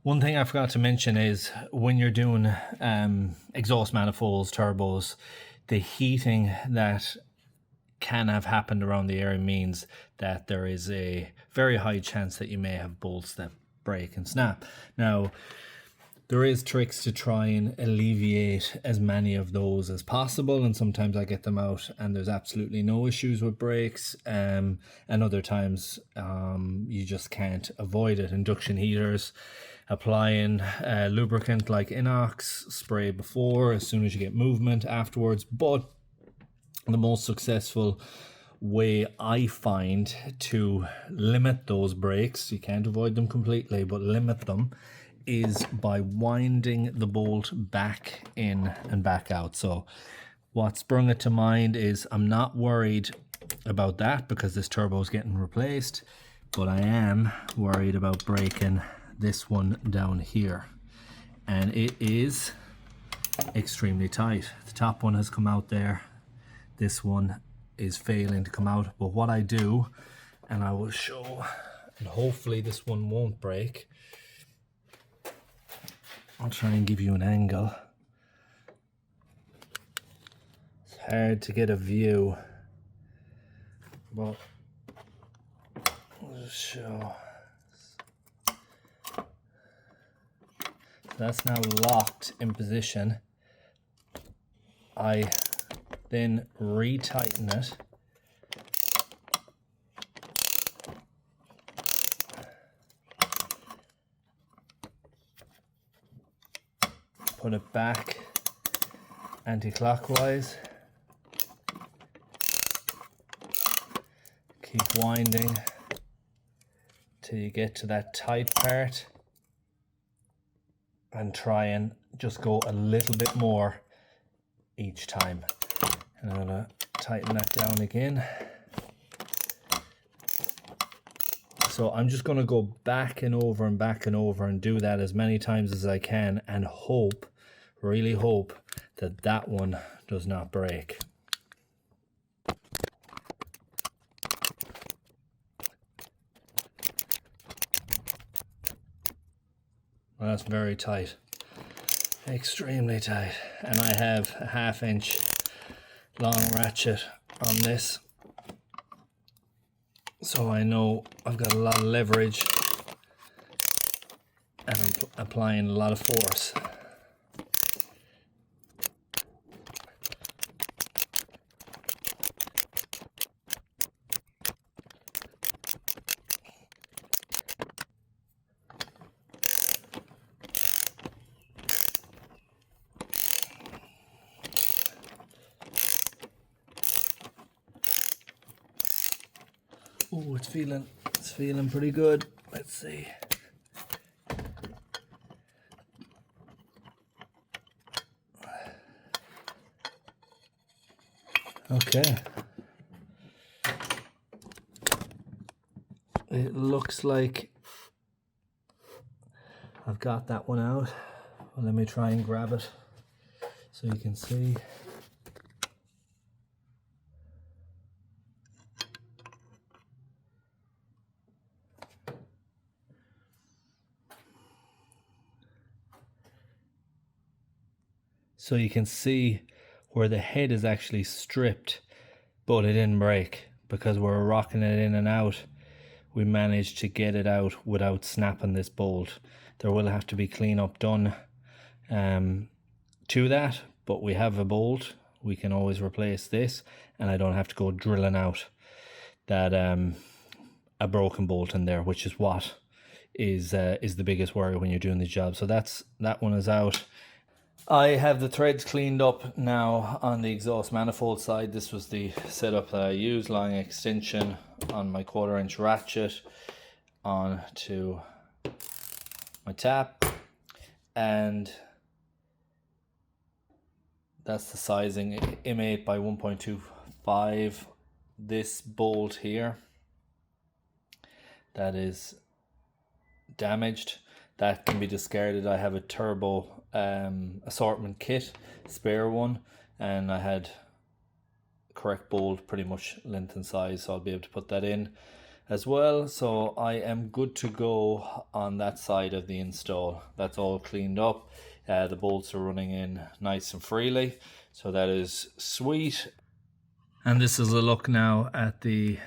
One thing I forgot to mention is when you're doing exhaust manifolds, turbos, the heating that can have happened around the area means that there is a very high chance that you may have bolts that break and snap. Now, there is tricks to try and alleviate as many of those as possible, and sometimes I get them out and there's absolutely no issues with brakes, and other times you just can't avoid it. Induction heaters, applying lubricant like inox spray before, as soon as you get movement afterwards. But the most successful way I find to limit those breaks, you can't avoid them completely, but limit them, is by winding the bolt back in and back out. So what sprung it to mind is I'm not worried about that because this turbo is getting replaced, but I am worried about breaking this one down here, and it is extremely tight. The top one has come out there, this one is failing to come out. But what I do, and I will show, and hopefully this one won't break, I'll try and give you an angle. It's hard to get a view, but I'll just show. That's now locked in position. I then retighten it. Put it back anti-clockwise. Keep winding till you get to that tight part, and try and just go a little bit more each time. And I'm gonna tighten that down again. So I'm just gonna go back and over and do that as many times as I can, and hope, really hope, that that one does not break. Well, that's very tight, extremely tight. And I have a 1/2 inch long ratchet on this, so I know I've got a lot of leverage and I'm applying a lot of force. Oh, it's feeling pretty good. Let's see. Okay. It looks like I've got that one out. Well, let me try and grab it so you can see. So you can see where the head is actually stripped, but it didn't break because we're rocking it in and out. We managed to get it out without snapping this bolt. There will have to be cleanup done to that, but we have a bolt. We can always replace this, and I don't have to go drilling out that a broken bolt in there, which is what is the biggest worry when you're doing the job. So that one is out. I have the threads cleaned up now on the exhaust manifold side. This was the setup that I used, long extension on my 1/4 inch ratchet onto my tap, and that's the sizing, M8 by 1.25. This bolt here that is damaged, that can be discarded. I have a turbo assortment kit, spare one, and I had correct bolt pretty much length and size, so I'll be able to put that in. as well. So I am good to go on that side of the install. That's all cleaned up. The bolts are running in nice and freely, so that is sweet. And this is a look now at the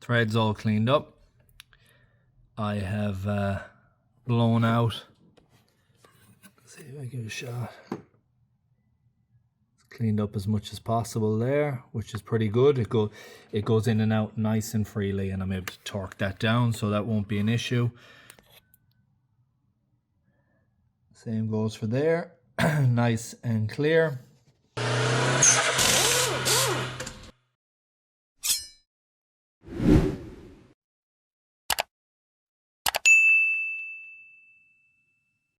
threads all cleaned up. I have blown out. Let's see if I give it a shot. It's cleaned up as much as possible there, which is pretty good. It goes in and out nice and freely, and I'm able to torque that down, so that won't be an issue. Same goes for there. Nice and clear.